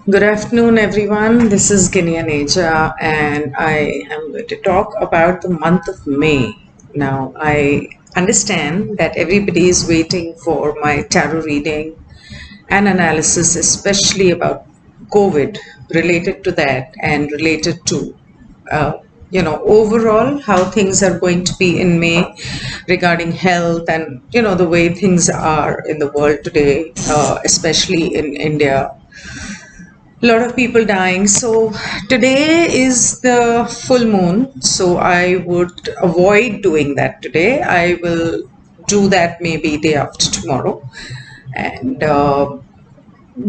Good afternoon, everyone. This is Ginni Aneja, and I am going to talk about the month of May. Now, I understand that everybody is waiting for my tarot reading and analysis, especially about COVID, related to that and related to, overall how things are going to be in May regarding health and, the way things are in the world today, especially in India. A lot of people dying. So today is the full moon, so I would avoid doing that today. I will do that maybe day after tomorrow. And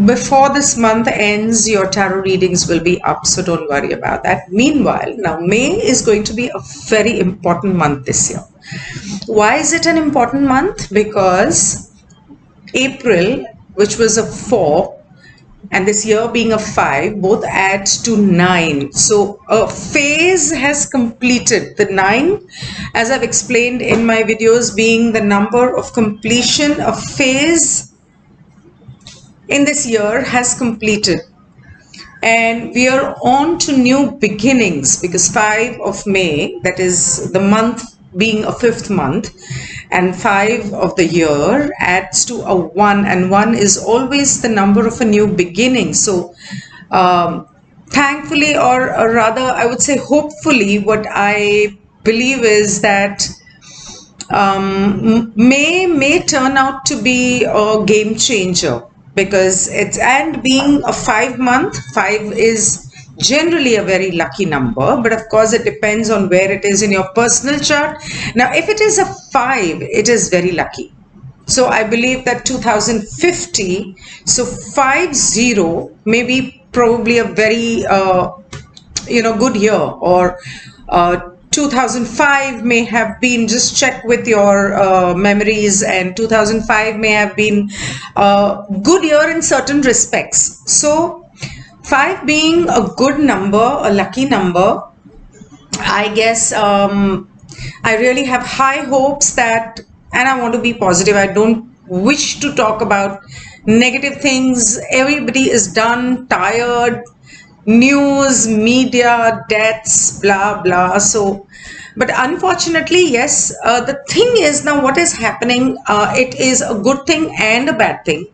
before this month ends, your tarot readings will be up, so don't worry about that. Meanwhile, now May is going to be a very important month this year. Why is it an important month? Because April, which was a 4, and this year being a 5, both add to 9. So a phase has completed. The 9, as I've explained in my videos, being the number of completion, a phase in this year has completed. And we are on to new beginnings, because 5 of May, that is the month being a 5th month, and 5 of the year adds to a 1, and 1 is always the number of a new beginning. So thankfully, or rather I would say hopefully, what I believe is that may turn out to be a game changer, because it's, and being a 5 month, 5 is generally a very lucky number, but of course it depends on where it is in your personal chart. Now, if it is a 5, it is very lucky. So I believe that 2050, so 50 may be probably a very good year, or 2005 may have been, just check with your memories, and 2005 may have been a good year in certain respects. So 5 being a good number, a lucky number, I guess I really have high hopes that, and I want to be positive. I don't wish to talk about negative things. Everybody is done, tired, news, media, deaths, blah, blah. So, but unfortunately, yes, the thing is, now what is happening, it is a good thing and a bad thing.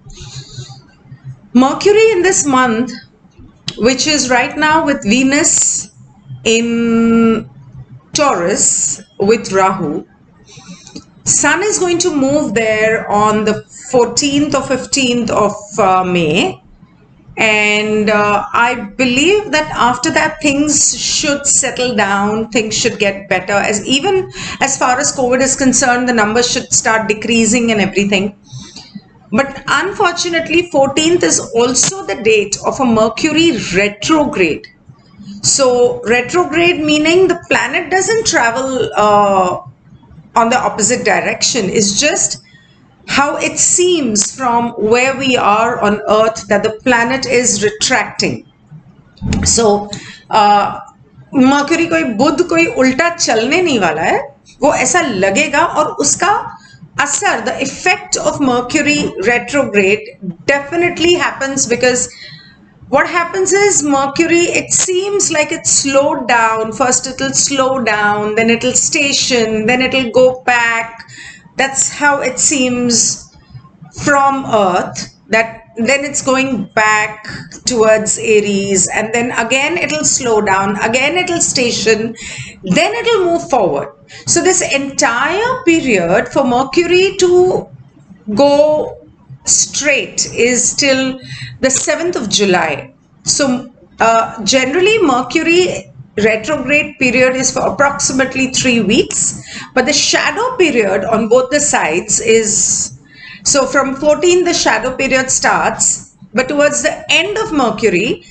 Mercury in this month, which is right now with Venus in Taurus with Rahu, Sun is going to move there on the 14th or 15th of May. And I believe that after that, things should settle down, things should get better. Even as far as COVID is concerned, the numbers should start decreasing and everything. But unfortunately, 14th is also the date of a Mercury retrograde. So retrograde meaning the planet doesn't travel on the opposite direction. It's just how it seems from where we are on Earth, that the planet is retracting. So Mercury कोई बुध कोई उल्टा चलने नहीं वाला है, वो ऐसा लगेगा, और उसका asar, the effect of Mercury retrograde definitely happens, because what happens is Mercury, it seems like it's slowed down. First it'll slow down, then it'll station, then it'll go back. That's how it seems from Earth, that then it's going back towards Aries, and then again it'll slow down, again it'll station, then it'll move forward. So this entire period for Mercury to go straight is till the 7th of July. So generally Mercury retrograde period is for approximately 3 weeks, but the shadow period on both the sides is, so from 14 the shadow period starts, but towards the end of Mercury,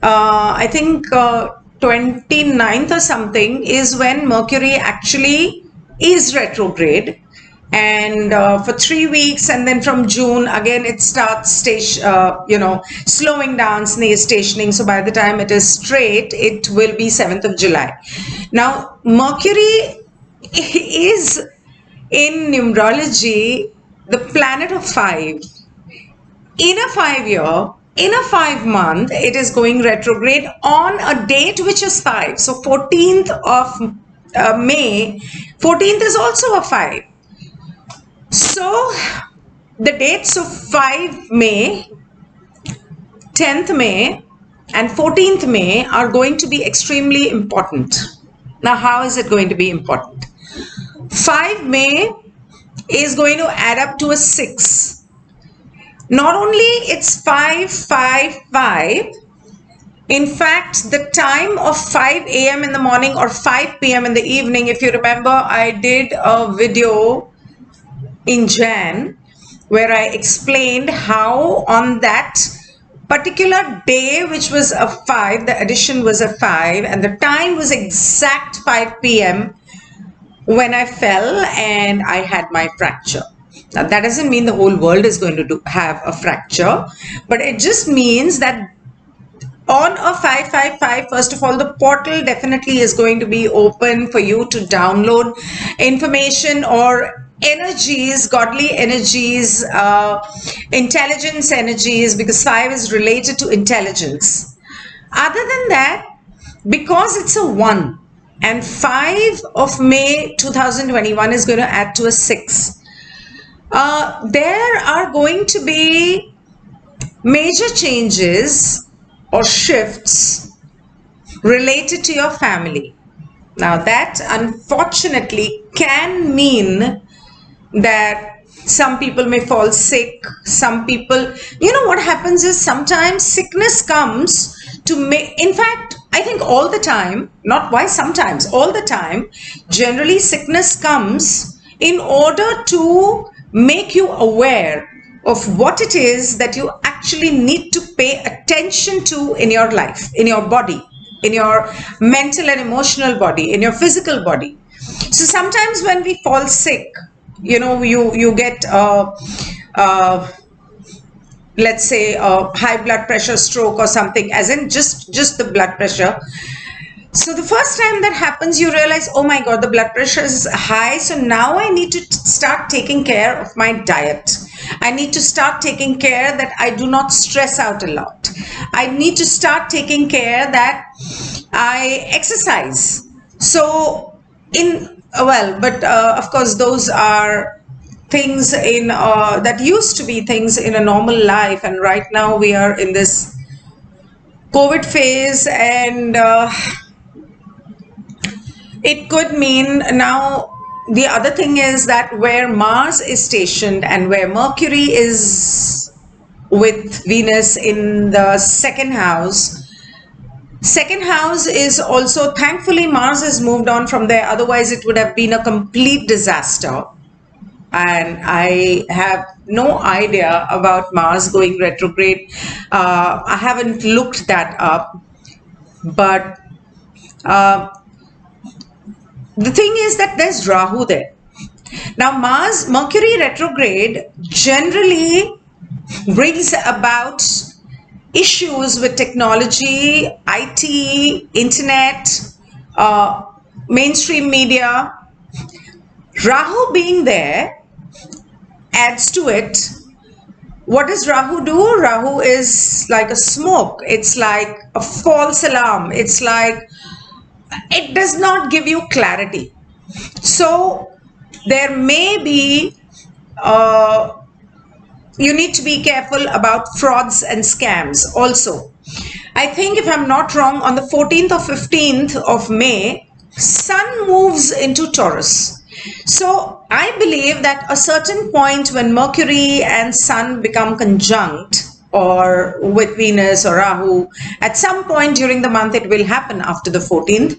I think 29th or something is when Mercury actually is retrograde, and for 3 weeks, and then from June again it starts slowing down, stationing. So by the time it is straight, it will be 7th of July. Now Mercury is in numerology the planet of 5. In a 5 year, in a 5 month, it is going retrograde on a date which is 5. So 14th of May, 14th is also a 5. So the dates of 5 May, 10th May and 14th May are going to be extremely important. Now, how is it going to be important? 5 May is going to add up to a 6. Not only it's 555, in fact, the time of 5 a.m. in the morning or 5 p.m. in the evening, if you remember, I did a video in Jan where I explained how on that particular day, which was a 5, the addition was a 5 and the time was exact 5 p.m. when I fell and I had my fracture. Now, that doesn't mean the whole world is going to have a fracture, but it just means that on a 555, first of all, the portal definitely is going to be open for you to download information or energies, godly energies, intelligence energies, because 5 is related to intelligence. Other than that, because it's a 1 and 5 of May 2021 is going to add to a 6. There are going to be major changes or shifts related to your family. Now that unfortunately can mean that some people may fall sick. Some people, you know what happens is sometimes sickness comes to make, in fact, I think all the time, not why sometimes, all the time, generally sickness comes in order to make you aware of what it is that you actually need to pay attention to in your life, in your body, in your mental and emotional body, in your physical body. So sometimes when we fall sick, you know, you get let's say a high blood pressure, stroke or something, as in just the blood pressure. So the first time that happens, you realize, oh my God, the blood pressure is high. So now I need to start taking care of my diet. I need to start taking care that I do not stress out a lot. I need to start taking care that I exercise. So of course, those are things in that used to be things in a normal life. And right now we are in this COVID phase and it could mean now. The other thing is that where Mars is stationed and where Mercury is with Venus in the second house is also, thankfully Mars has moved on from there, otherwise it would have been a complete disaster. And I have no idea about Mars going retrograde. I haven't looked that up, but the thing is that there's Rahu there. Now, Mercury retrograde generally brings about issues with technology, IT, internet, mainstream media. Rahu being there adds to it. What does Rahu do? Rahu is like a smoke. It's like a false alarm. It's like it does not give you clarity. So there may be, you need to be careful about frauds and scams also. I think if I'm not wrong, on the 14th or 15th of May, Sun moves into Taurus. So I believe that a certain point when Mercury and Sun become conjunct, or with Venus or Rahu, at some point during the month, it will happen after the 14th.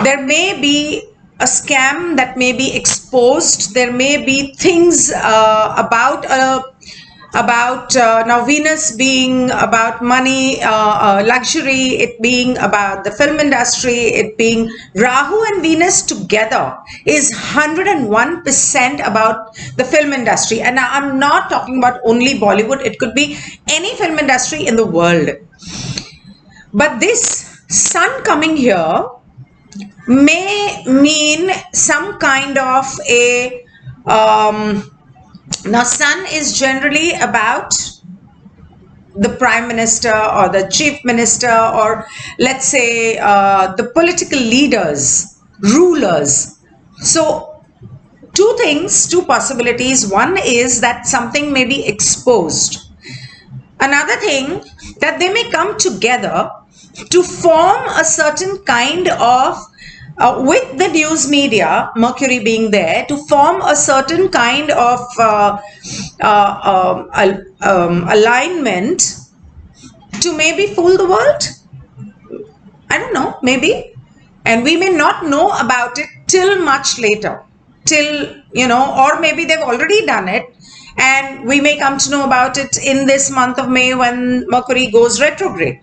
There may be a scam that may be exposed. There may be things about now Venus being about money, luxury, it being about the film industry, it being Rahu and Venus together is 101% about the film industry. And now I'm not talking about only Bollywood. It could be any film industry in the world. But this Sun coming here may mean some kind of a now Sun is generally about the prime minister or the chief minister, or let's say the political leaders, rulers. So two possibilities. One is that something may be exposed. Another thing, that they may come together to form a certain kind of, with the news media, Mercury being there, to form a certain kind of alignment to maybe fool the world. I don't know, maybe. And we may not know about it till much later. Till, or maybe they've already done it and we may come to know about it in this month of May when Mercury goes retrograde.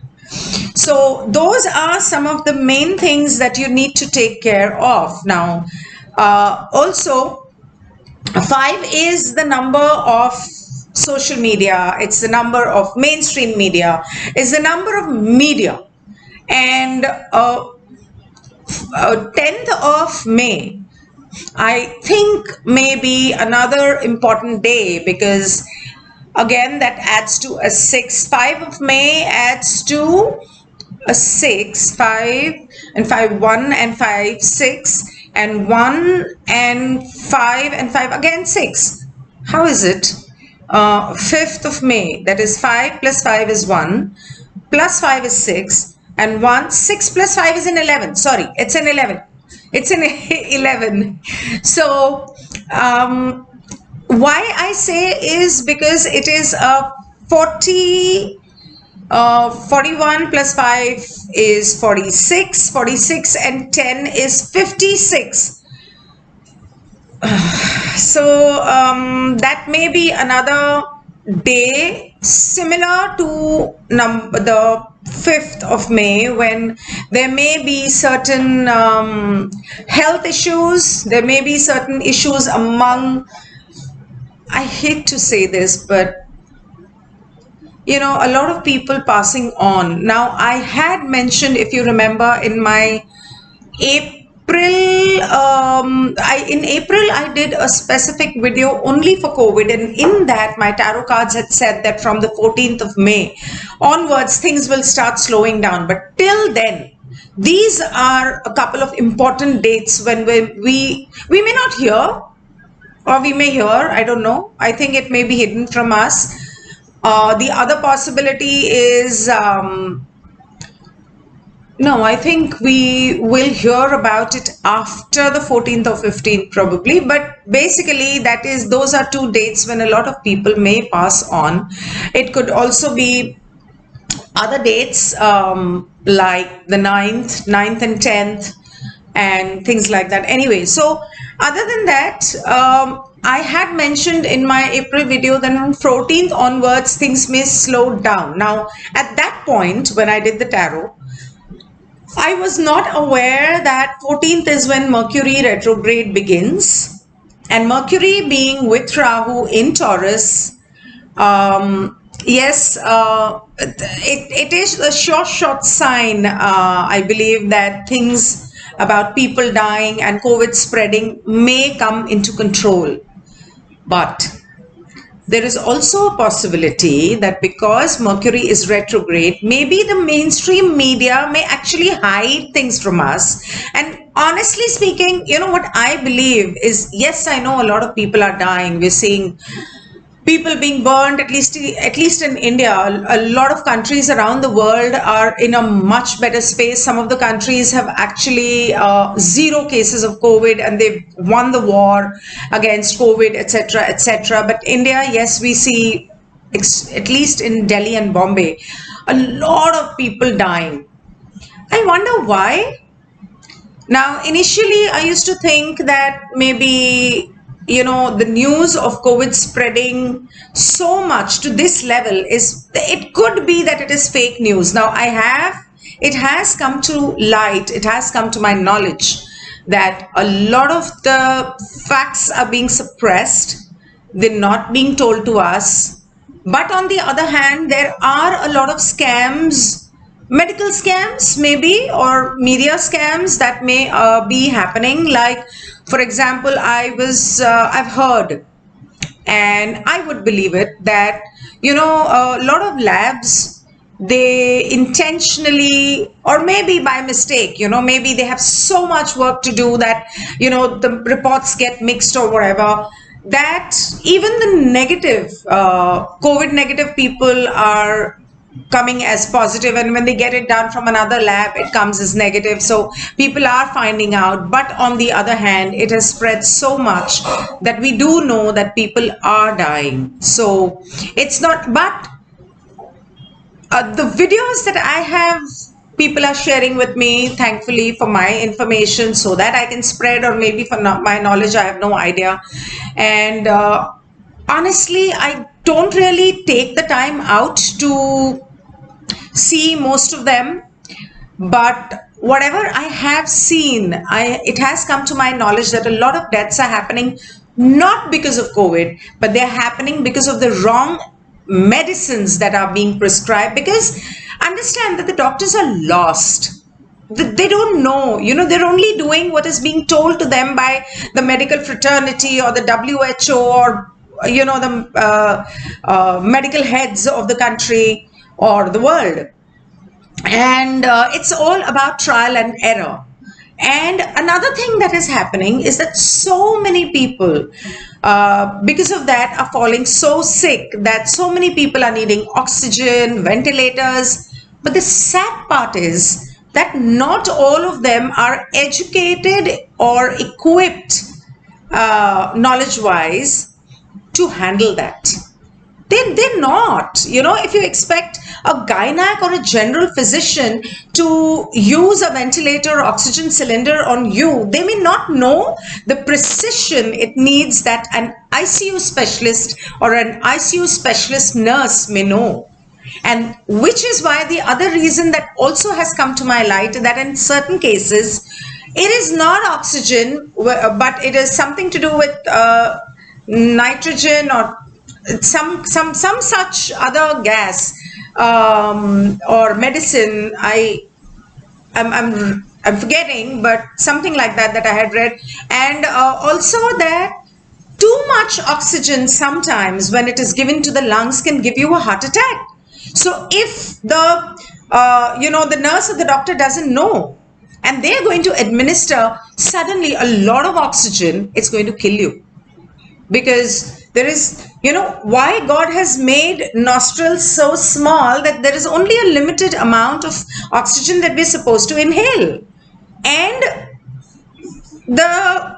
So those are some of the main things that you need to take care of. Now, also, 5 is the number of social media. It's the number of mainstream media. It's the number of media. And 10th of May, I think, may be another important day, because again that adds to a 6. 5 of May adds to a 6. 5 and 5, 1 and 5, 6, and 1 and 5 and 5 again 6. How is it? 5th of May, that is 5 plus 5 is 1, plus 5 is 6, and 1, 6 plus 5 is an 11. Sorry, it's an 11. It's an 11. So why I say is because it is a 41 plus 5 is 46. 46 and 10 is 56. So that may be another day similar to the 5th of May, when there may be certain health issues, there may be certain issues among, I hate to say this, but a lot of people passing on. Now, I had mentioned, if you remember, in my in April, I did a specific video only for COVID, and in that my tarot cards had said that from the 14th of May onwards, things will start slowing down. But till then, these are a couple of important dates when we may not hear, or we may hear, I don't know. I think it may be hidden from us. The other possibility is, no, I think we will hear about it after the 14th or 15th probably. But basically, those are 2 dates when a lot of people may pass on. It could also be other dates like the 9th and 10th and things like that. Anyway, so other than that, I had mentioned in my April video that on 14th onwards, things may slow down. Now, at that point, when I did the tarot, I was not aware that 14th is when Mercury retrograde begins, and Mercury being with Rahu in Taurus, yes, it is a short sign, I believe, that things about people dying and COVID spreading may come into control. But there is also a possibility that because Mercury is retrograde, maybe the mainstream media may actually hide things from us. And honestly speaking, what I believe is, yes, I know a lot of people are dying. We're seeing people being burned, at least in India. A lot of countries around the world are in a much better space. Some of the countries have actually 0 cases of COVID, and they've won the war against COVID, etc., etc. But India, yes, we see, at least in Delhi and Bombay, a lot of people dying. I wonder why. Now, initially, I used to think that maybe the news of COVID spreading so much to this level it could be that it is fake news. Now, it has come to light, it has come to my knowledge that a lot of the facts are being suppressed. They're not being told to us. But on the other hand, there are a lot of scams, medical scams maybe, or media scams that may be happening. Like, for example, I've heard, and I would believe it, that a lot of labs, they intentionally, or maybe by mistake, maybe they have so much work to do that, the reports get mixed or whatever, that even the negative, COVID negative people are coming as positive, and when they get it done from another lab, it comes as negative. So people are finding out. But on the other hand, it has spread so much that we do know that people are dying. So it's not, but the videos that I have, people are sharing with me, thankfully, for my information so that I can spread, or maybe for my knowledge, I have no idea. And honestly, I don't really take the time out to see most of them. But whatever I have seen, it has come to my knowledge that a lot of deaths are happening not because of COVID, but they're happening because of the wrong medicines that are being prescribed. Because understand that the doctors are lost. They don't know, they're only doing what is being told to them by the medical fraternity or the WHO, or, the medical heads of the country or the world. And it's all about trial and error. And another thing that is happening is that so many people, because of that, are falling so sick that so many people are needing oxygen, ventilators. But the sad part is that not all of them are educated or equipped knowledge-wise to handle that. They're not. If you expect a gynac or a general physician to use a ventilator or oxygen cylinder on you, they may not know the precision it needs that an ICU specialist or an ICU specialist nurse may know. And which is why the other reason that also has come to my light, that in certain cases, it is not oxygen, but it is something to do with nitrogen or some such other gas or medicine. I'm forgetting, but something like that I had read. And also that too much oxygen sometimes, when it is given to the lungs, can give you a heart attack. So if the the nurse or the doctor doesn't know, and they're going to administer suddenly a lot of oxygen, it's going to kill you. Because there is, why God has made nostrils so small that there is only a limited amount of oxygen that we're supposed to inhale, and the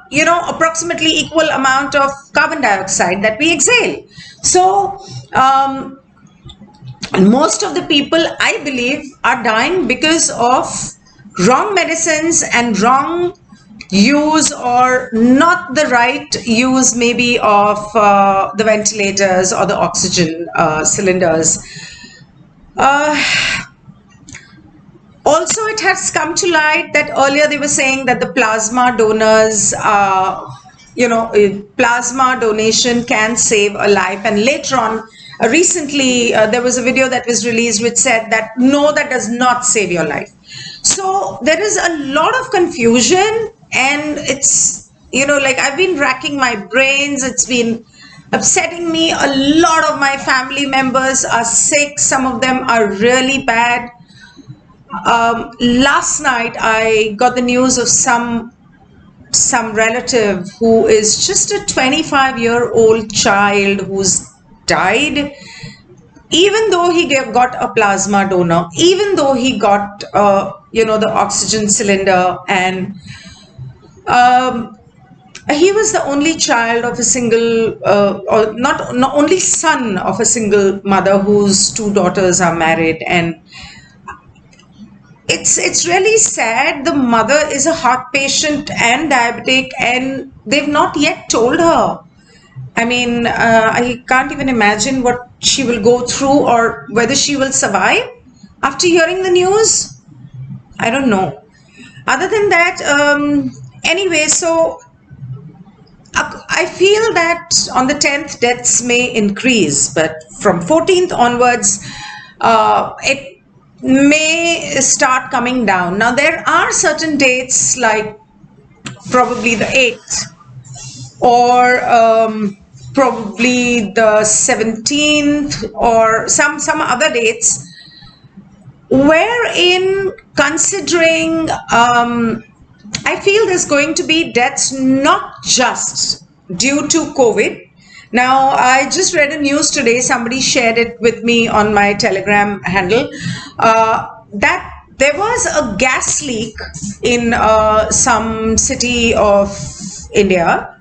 approximately equal amount of carbon dioxide that we exhale. So most of the people, I believe, are dying because of wrong medicines and wrong use, or not the right use maybe of the ventilators or the oxygen cylinders. Also, it has come to light that earlier they were saying that the plasma donors, plasma donation can save a life. And later on, recently, there was a video that was released which said that no, that does not save your life. So there is a lot of confusion. And it's, I've been racking my brains. It's been upsetting me. A lot of my family members are sick. Some of them are really bad. Last night, I got the news of some relative who is just a 25-year-old child who's died, even though he got a plasma donor, even though he got, the oxygen cylinder. And he was the only child of a single, or not only son of a single mother whose two daughters are married. And it's really sad. The mother is a heart patient and diabetic, and they've not yet told her. I mean, I can't even imagine what she will go through, or whether she will survive after hearing the news. I don't know. Other than that, anyway, so I feel that on the 10th, deaths may increase, but from 14th onwards, it may start coming down. Now, there are certain dates, like probably the 8th, or probably the 17th or some other dates, wherein considering I feel there's going to be deaths not just due to COVID. Now, I just read a news today, somebody shared it with me on my Telegram handle, that there was a gas leak in some city of India,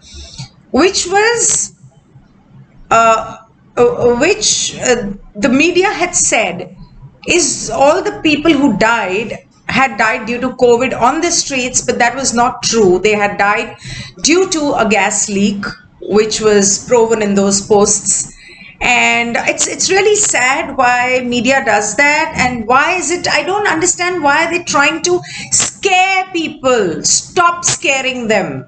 which was the media had said is all the people who had died due to COVID on the streets, but that was not true. They had died due to a gas leak, which was proven in those posts. And it's really sad why media does that, and why is it, I don't understand why they're trying to scare people. Stop scaring them.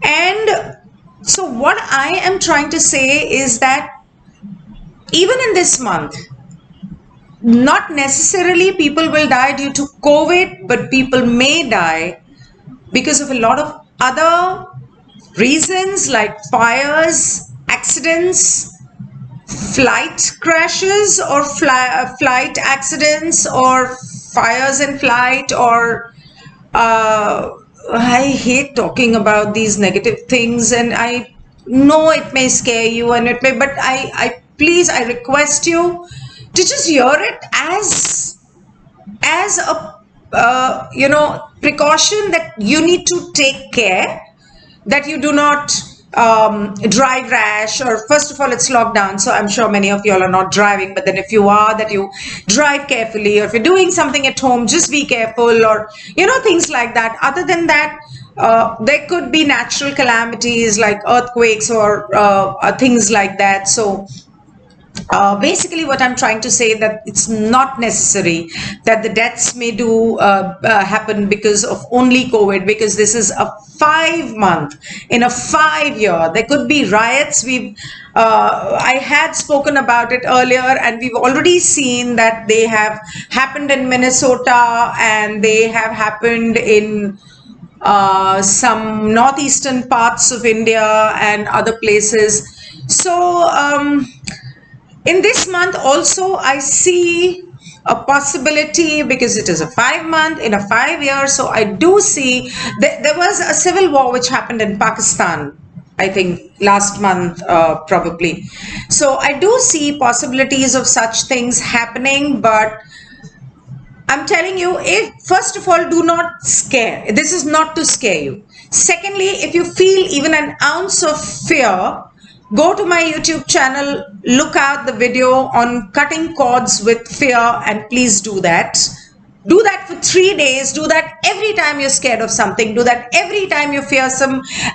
And so what I am trying to say is that even in this month, not necessarily people will die due to COVID, but people may die because of a lot of other reasons like fires, accidents, flight crashes or flight accidents or fires in flight, or I hate talking about these negative things, and I know it may scare you and it may, but I please, I request you to just hear it as a precaution that you need to take care that you do not drive rash, or first of all it's lockdown, so I'm sure many of you all are not driving, but then if you are, that you drive carefully, or if you're doing something at home, just be careful, or things like that. Other than that, there could be natural calamities like earthquakes or things like that. So basically what I'm trying to say, that it's not necessary that the deaths may happen because of only COVID, because this is a 5-month, in a 5-year, there could be riots. I had spoken about it earlier, and we've already seen that they have happened in Minnesota, and they have happened in some northeastern parts of India and other places. So in this month also, I see a possibility, because it is a 5-month in a 5-year. So I do see there was a civil war which happened in Pakistan, I think last month probably. So I do see possibilities of such things happening, but I'm telling you, first of all, do not scare. This is not to scare you. Secondly, if you feel even an ounce of fear, go to my YouTube channel, look out the video on cutting cords with fear, and please do that. Do that for 3 days. Do that every time you're scared of something. Do that every time you fear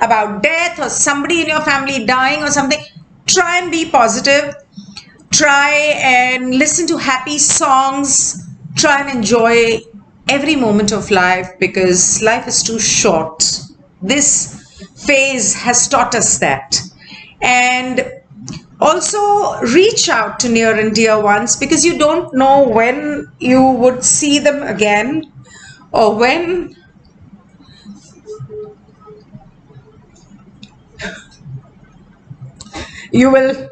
about death or somebody in your family dying or something. Try and be positive. Try and listen to happy songs. Try and enjoy every moment of life, because life is too short. This phase has taught us that. And also reach out to near and dear ones, because you don't know when you would see them again, or when you will.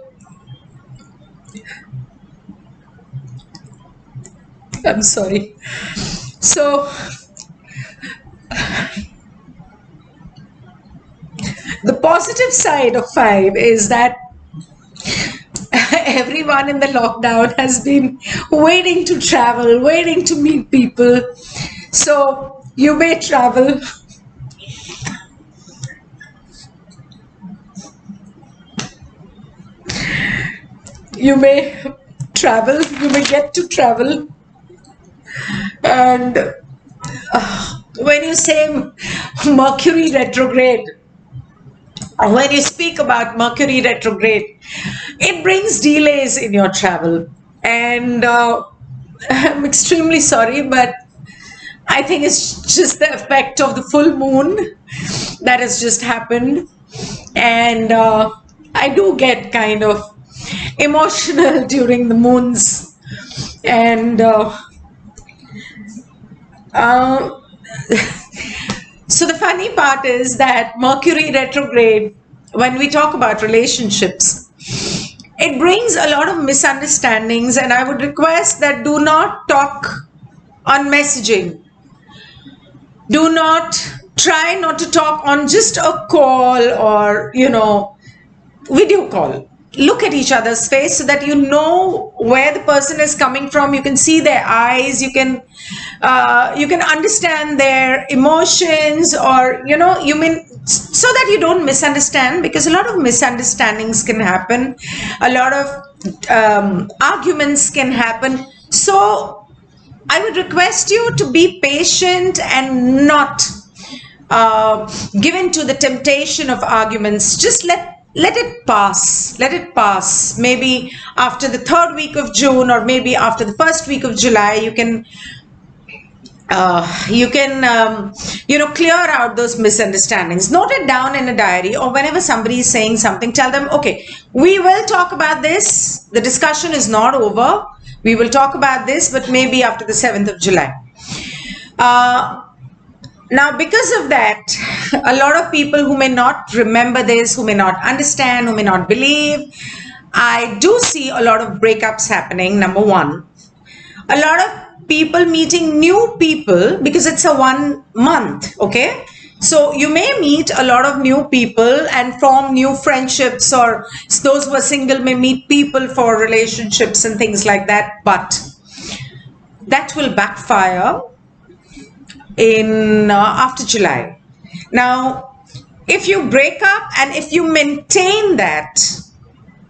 I'm sorry. So the positive side of 5 is that everyone in the lockdown has been waiting to travel, waiting to meet people. So you may travel. You may travel, you may get to travel. And when you say Mercury retrograde, when you speak about Mercury retrograde, it brings delays in your travel. And I'm extremely sorry, but I think it's just the effect of the full moon that has just happened. And I do get kind of emotional during the moons. And so the funny part is that Mercury retrograde when we talk about relationships, it brings a lot of misunderstandings, and I would request that do not talk on messaging. Do not try not to talk on just a call or, video call. Look at each other's face so that you know where the person is coming from. You can see their eyes. You can understand their emotions, or so that you don't misunderstand, because a lot of misunderstandings can happen. A lot of arguments can happen. So I would request you to be patient and not given to the temptation of arguments. Just let it pass. Let it pass. Maybe after the 3rd week of June, or maybe after the 1st week of July, you can clear out those misunderstandings. Note it down in a diary, or whenever somebody is saying something, tell them, okay, we will talk about this. The discussion is not over. We will talk about this, but maybe after the 7th of July. Now, because of that, a lot of people who may not remember this, who may not understand, who may not believe, I do see a lot of breakups happening, number one. A lot of people meeting new people, because it's a 1 month, okay? So you may meet a lot of new people and form new friendships, or those who are single may meet people for relationships and things like that, but that will backfire in after July. Now, if you break up and if you maintain that,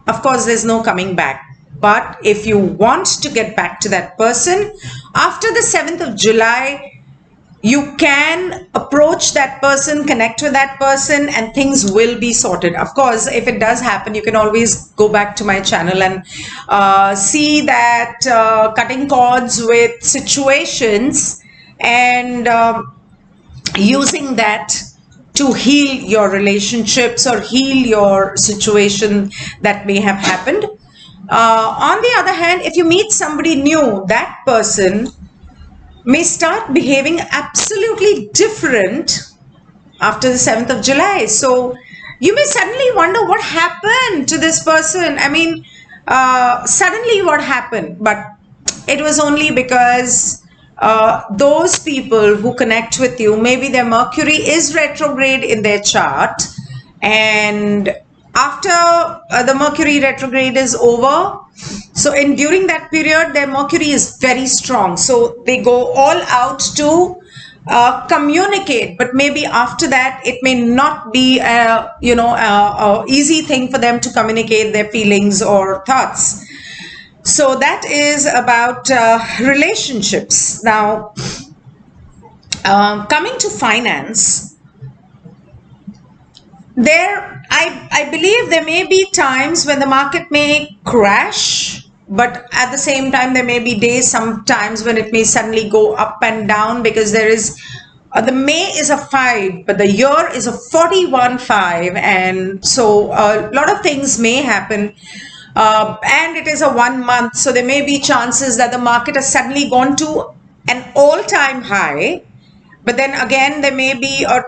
of course, there's no coming back. But if you want to get back to that person, after the 7th of July, you can approach that person, connect with that person, and things will be sorted. Of course, if it does happen, you can always go back to my channel and see that cutting cords with situations, and using that to heal your relationships or heal your situation that may have happened. On the other hand, if you meet somebody new, that person may start behaving absolutely different after the 7th of July. So you may suddenly wonder what happened to this person. I mean, suddenly what happened? But it was only because those people who connect with you, maybe their Mercury is retrograde in their chart, and after the Mercury retrograde is over, so during that period their Mercury is very strong, so they go all out to communicate, but maybe after that it may not be a easy thing for them to communicate their feelings or thoughts. So that is about relationships. Now, coming to finance, I believe there may be times when the market may crash, but at the same time there may be days sometimes when it may suddenly go up and down, because there is the May is a 5, but the year is a 41-5, and so a lot of things may happen. And it is a 1 month, so there may be chances that the market has suddenly gone to an all-time high, but then again there may be a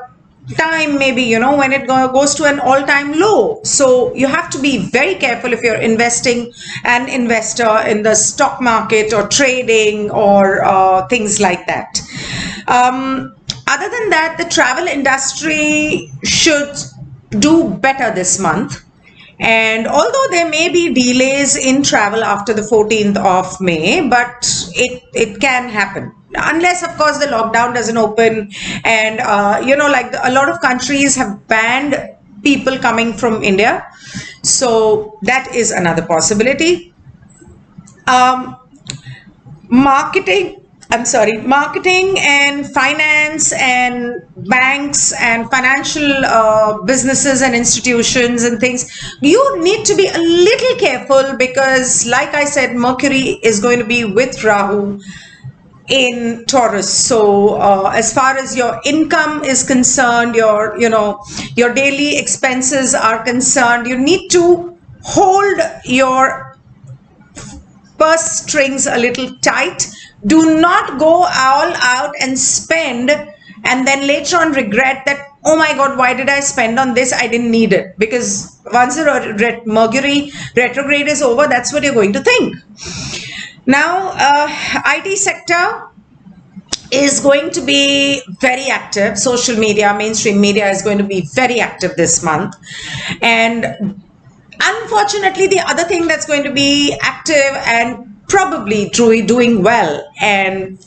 time maybe when it goes to an all-time low. So you have to be very careful if you're investing, an investor in the stock market or trading or things like that. Other than that, the travel industry should do better this month. And although there may be delays in travel after the 14th of May, but it can happen. Unless, of course, the lockdown doesn't open, and, a lot of countries have banned people coming from India. So that is another possibility. Marketing and finance and banks and financial businesses and institutions and things, you need to be a little careful, because like I said, Mercury is going to be with Rahu in Taurus. So as far as your income is concerned, your daily expenses are concerned, you need to hold your purse strings a little tight. Do not go all out and spend and then later on regret that oh my God, why did I spend on this? I didn't need it. Because once the Mercury retrograde is over, that's what you're going to think. Now, IT sector is going to be very active. Social media, mainstream media is going to be very active this month. And unfortunately, the other thing that's going to be active and probably truly doing well, and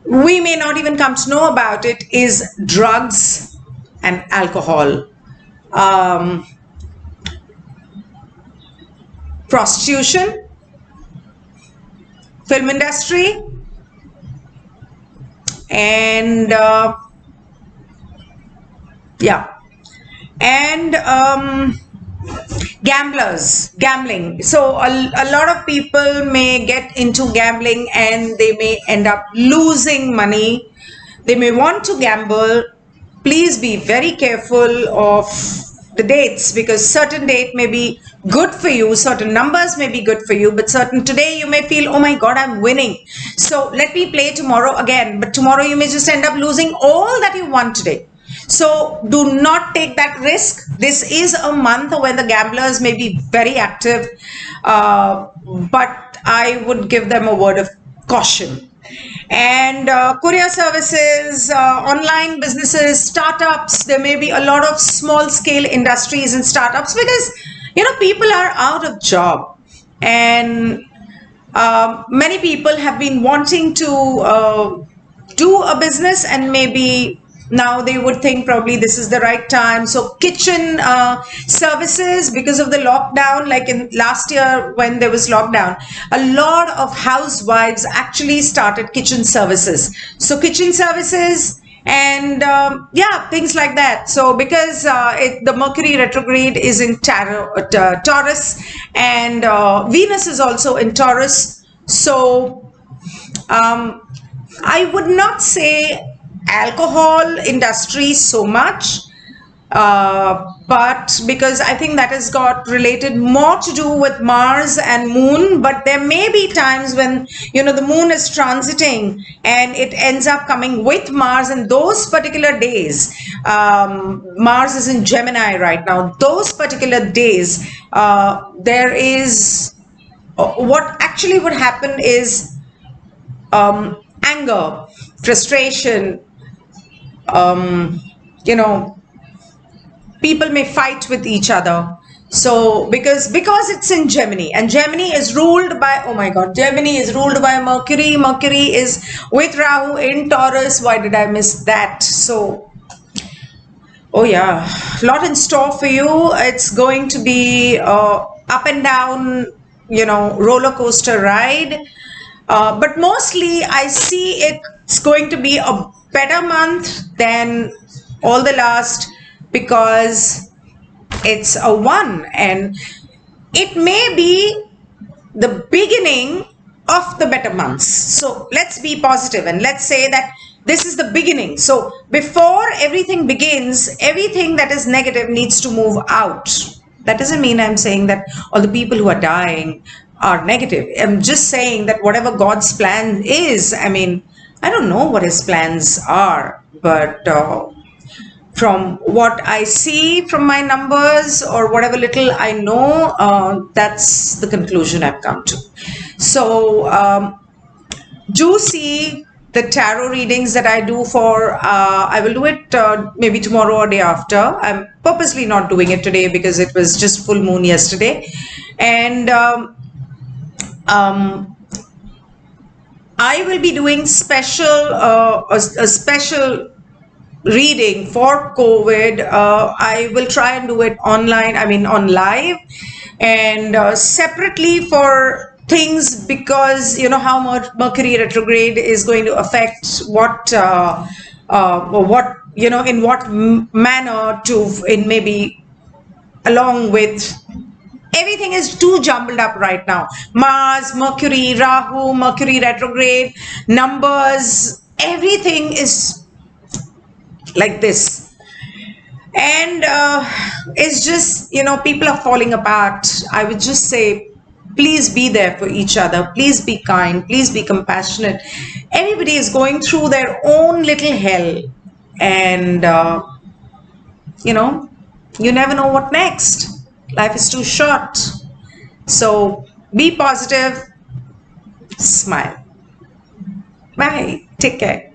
we may not even come to know about it, is drugs and alcohol. Prostitution, film industry, and gambling. So a lot of people may get into gambling and they may end up losing money. They may want to gamble. Please be very careful of the dates, because certain date may be good for you, certain numbers may be good for you, but certain today you may feel, oh my God, I'm winning, so let me play tomorrow again, but tomorrow you may just end up losing all that you won today. So do not take that risk. This is a month when the gamblers may be very active, but I would give them a word of caution. And courier services, online businesses, startups, there may be a lot of small scale industries and startups, because people are out of job, and many people have been wanting to do a business, and maybe now they would think probably this is the right time. So kitchen services, because of the lockdown, like in last year when there was lockdown, a lot of housewives actually started kitchen services. So kitchen services and things like that. So because the Mercury retrograde is in Taurus, and Venus is also in Taurus. So I would not say alcohol industry so much, but because I think that has got related more to do with Mars and Moon. But there may be times when the Moon is transiting and it ends up coming with Mars, and those particular days, Mars is in Gemini right now, those particular days, there is what actually would happen is anger, frustration, people may fight with each other. So because it's in Gemini, and Gemini is ruled by, oh my God, Gemini is ruled by Mercury. Mercury is with Rahu in Taurus. Why did I miss that? So, oh yeah, a lot in store for you. It's going to be up and down, roller coaster ride. But mostly I see it's going to be a better month than all the last, because it's a 1, and it may be the beginning of the better months. So let's be positive and let's say that this is the beginning. So before everything begins, everything that is negative needs to move out. That doesn't mean I'm saying that all the people who are dying are negative. I'm just saying that whatever God's plan is, I don't know what his plans are, but from what I see from my numbers or whatever little I know, that's the conclusion I've come to. So do see the tarot readings that I do for, I will do it maybe tomorrow or day after. I'm purposely not doing it today because it was just full moon yesterday. And I will be doing a special reading for COVID. I will try and do it online, on live, and separately for things, because how much Mercury retrograde is going to affect what in what manner in maybe along with. Everything is too jumbled up right now. Mars, Mercury, Rahu, Mercury retrograde, numbers, everything is like this. And it's just, people are falling apart. I would just say, please be there for each other. Please be kind. Please be compassionate. Everybody is going through their own little hell. And, you know, you never know what next. Life is too short. So be positive, smile. Bye. Take care.